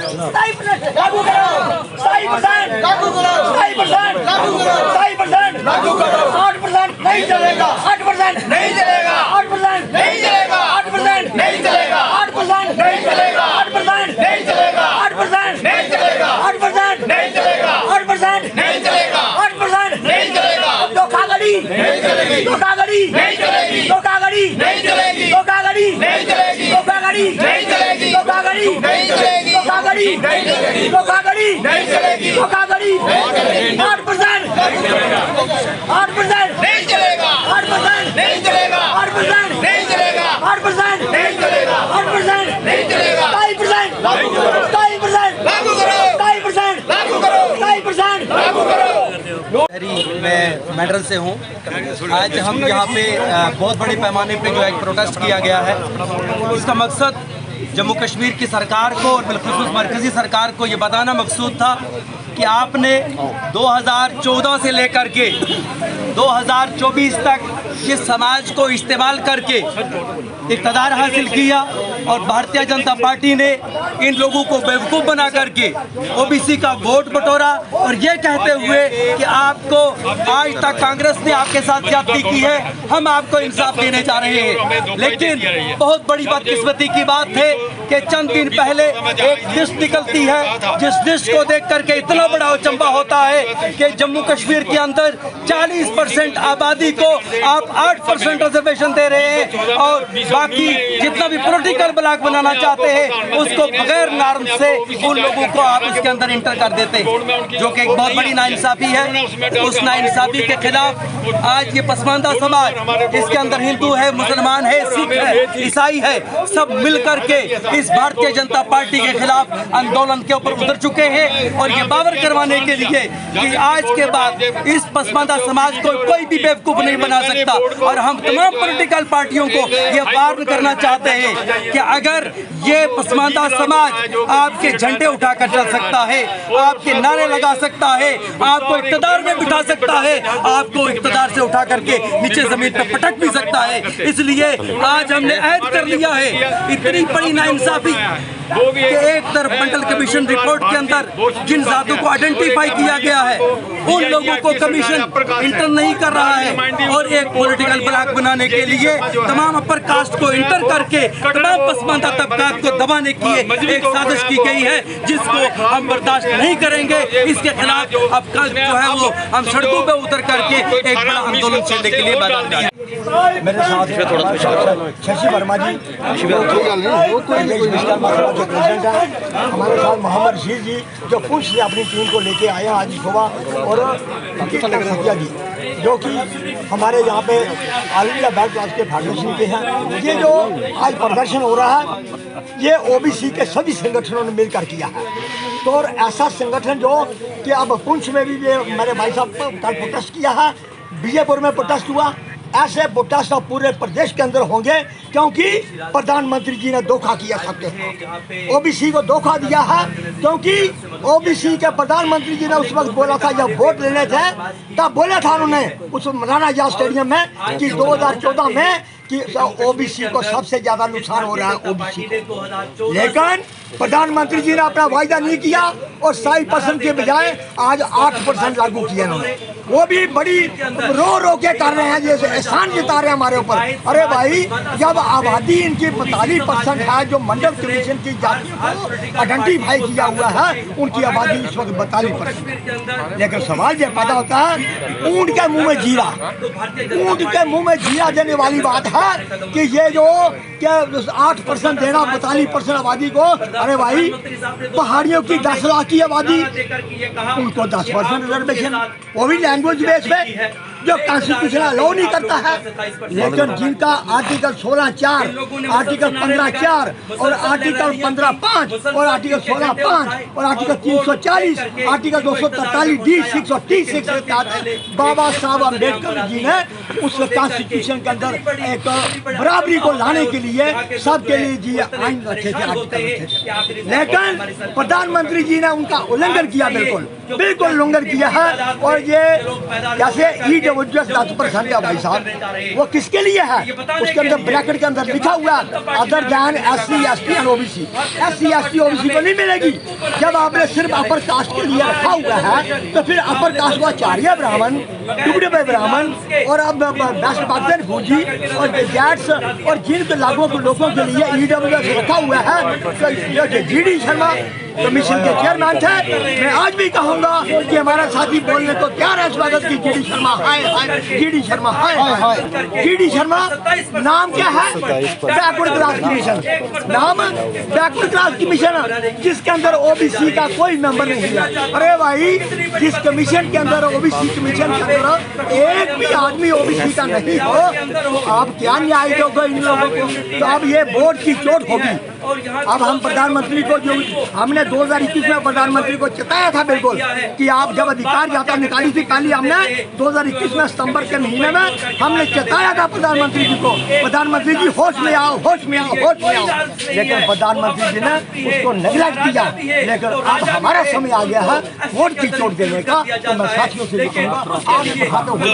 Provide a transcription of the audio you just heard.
लागू करो 27% लागू करो 27% लागू करो 27% लागू करो 8% नहीं चलेगा 8% नहीं चलेगा 8% नहीं चलेगा 8% नहीं चलेगा 8% नहीं चलेगा 8% नहीं चलेगा 8% नहीं चलेगा 8% नहीं चलेगा 8% नहीं चलेगा 8% नहीं चलेगा धोखाधड़ी नहीं चलेगी धोखाधड़ी नहीं चलेगी धोखाधड़ी नहीं चलेगी धोखाधड़ी नहीं चलेगी धोखाधड़ी नहीं चलेगी धोखाधड़ी नहीं चलेगी धोखाधड़ी नहीं चलेगी धोखाधड़ी नहीं चलेगी धोखाधड़ी नहीं चलेगी 8% 8% नहीं चलेगा 8% नहीं चलेगा 8% नहीं चलेगा 8% नहीं चलेगा 8% नहीं चलेगा 2% लागू करो 2% लागू करो 2% लागू करो 2% लागू करो। मैं मेडल से हूँ। आज हम यहाँ पे बहुत बड़े पैमाने पे जो एक प्रोटेस्ट किया गया है, इसका मकसद जम्मू कश्मीर की सरकार को और बिलखुसूस मरकज़ी सरकार को ये बताना मकसूद था कि आपने 2014 से लेकर के 2024 तक इस समाज को इस्तेमाल करके इक़्तिदार हासिल किया और भारतीय जनता पार्टी ने इन लोगों को बेवकूफ़ बना करके ओबीसी का वोट बटोरा और ये कहते हुए कि आपको आज तक कांग्रेस ने आपके साथ ज्यादती की है, हम आपको इंसाफ देने जा रहे हैं। लेकिन बहुत बड़ी बदकिस्मती की बात है कि चंद दिन पहले एक लिस्ट निकलती है जिस लिस्ट को देख करके इतना बड़ा अचंभा होता है कि जम्मू कश्मीर के अंदर 40% आबादी को आप 8% रिजर्वेशन दे रहे हैं और बाकी जितना भी पॉलिटिकल ब्लॉक बनाना चाहते हैं उसको बगैर नॉर्म से उन लोगों को आप उसके अंदर इंटर कर देते हैं, जो कि एक बहुत बड़ी नाइंसाफी है। उस नाइंसाफी के खिलाफ आज ये पसमानदा समाज, इसके अंदर हिंदू है, मुसलमान है, सिख है, ईसाई है, सब मिल करके इस भारतीय जनता पार्टी के खिलाफ आंदोलन के ऊपर उतर चुके हैं और ये बावर करवाने के लिए कि आज के बाद इस पसमानदा समाज को कोई भी बेवकूफ नहीं बना सकता। और हम तमाम पॉलिटिकल पार्टियों को ये वार्न करना चाहते हैं कि अगर ये पसमानदा समाज आपके झंडे उठाकर चल सकता है, आपके नारे लगा सकता है, आपको इक़्तिदार में बिठा सकता है, आपको इक़्तिदार से उठा करके नीचे जमीन पर पटक भी सकता है। इसलिए आज हमने ऐद कर लिया है इतनी बड़ी नाइंसाफी कि एक तरफ मंडल कमीशन रिपोर्ट के अंदर जिन जातों को आइडेंटिफाई किया गया है उन लोगों को कमीशन इंटर नहीं कर रहा है और एक पॉलिटिकल ब्लॉक बनाने के लिए तमाम अपर कास्ट को इंटर करके तमाम पसमानदा तबकात को दबाने की एक साजिश की गई है, जिसको हम बर्दाश्त नहीं करेंगे। इसके खिलाफ अब कल जो है वो हम सड़कों पर उतर करके एक बड़ा आंदोलन छेड़ने के लिए मैदान में हैं। मेरे साथ शशि वर्मा जी जो प्रेसिडेंट है, हमारे साथ मोहम्मद रशीद जी जो पुंछ से अपनी टीम को लेके आए हैं आज सुबह, और सतिया जी जो कि हमारे यहाँ पे ऑल इंडिया बैक क्लास के फाउंडेशन के हैं। ये जो आज प्रदर्शन हो रहा है ये ओबीसी के सभी संगठनों ने मिलकर किया है। तो और ऐसा संगठन जो कि अब पुंछ में भी ये मेरे भाई साहब कल प्रोटेस्ट किया है, बीजेपुर में प्रोटेस्ट हुआ, ऐसे प्रोटेस्ट पूरे प्रदेश के अंदर होंगे क्योंकि प्रधानमंत्री जी ने धोखा किया सबके, ओबीसी को धोखा दिया है। क्योंकि ओबीसी के प्रधानमंत्री जी ने उस वक्त बोला था जब वोट लेने थे तब बोला था उन्होंने उस राणा आजाद स्टेडियम में कि 2014 में कि ओबीसी को सबसे ज्यादा नुकसान हो रहा है ओबीसी को, लेकिन प्रधानमंत्री जी ने अपना वायदा नहीं किया और 27% के बजाय आज 8% लागू किया उन्होंने। वो भी बड़ी रो रो के कर रहे हैं, जैसे एहसान जता रहे हैं हमारे ऊपर। अरे भाई जब आबादी इनकी 42% है, जो मंडल कमीशन की जाति को आइडेंटिफाई किया हुआ है उनकी आबादी इस वक्त 42%। लेकिन सवाल ये पैदा होता है ऊँट के मुँह में जीरा, ऊँट के मुँह में जीरा देने वाली बात है कि ये जो क्या 8% देना 42% आबादी को। अरे भाई पहाड़ियों की 10 लाख की आबादी उनको 10% रिजर्वेशन, वो भी लैंग्वेज बेस पे जो कॉन्स्टिट्यूशन अलाउ नहीं करता है। लेकिन जिनका आर्टिकल 16(4), आर्टिकल 15(4) और आर्टिकल 15(5) और आर्टिकल 16(5) और आर्टिकल 340, आर्टिकल 243D(6) और T6 के तहत बाबा साहब अम्बेडकर जी ने उस कॉन्स्टिट्यूशन के अंदर एक बराबरी को लाने के लिए सबके लिए जी आइन रखे थे, आर्टिकल रखे थे। लेकिन प्रधानमंत्री जी ने उनका उल्लंघन किया बिल्कुल। बिल्कुल लुंगर किया है। और ये जैसे EWS 10% है भाई साहब, वो किसके लिए है? उसके अंदर ब्रैकेट के अंदर लिखा हुआ है other than SC ST and OBC। SC ST OBC को नहीं मिलेगी। जब आपने सिर्फ अपर कास्ट के लिए रखा हुआ है तो फिर अपर कास्ट को आचार्य ब्राह्मण, टुकड़े पे ब्राह्मण और अब बेस्ट बागदेन फौजी और जैट्स और जिन लागू लोगों के लिए EWS रखा हुआ है। तो GD शर्मा कमीशन के चेयरमैन थे। मैं आज भी कहूंगा कि हमारा साथी बोलने को तैयार है स्वागत की GD शर्मा हाय हाय, GD शर्मा हाय हाय। GD शर्मा नाम क्या है? बैकवर्ड क्लास कमीशन, नाम बैकवर्ड क्लास कमीशन, जिसके अंदर OBC का कोई मेंबर नहीं है। अरे भाई, जिस कमीशन के अंदर OBC कमीशन के अंदर एक भी आदमी OBC का नहीं हो तो आप क्या न्याय दोगे इन लोगों को? तो अब ये बोर्ड की चोट होगी। अब हम प्रधानमंत्री को जो हमने 2021 में प्रधानमंत्री को चिताया था बिल्कुल कि आप जब अधिकार यात्रा निकाली थी पहले हमने 2021 में सितंबर के महीने में हमने चिताया था प्रधानमंत्री जी को, प्रधानमंत्री जी होश में आओ, होश में आओ, होश में आओ। लेकिन प्रधानमंत्री जी ने उसको नेगलेक्ट किया। लेकिन अब हमारा समय आ गया है वोट की चोट देने का। तो मैं साथियों से कहूँगा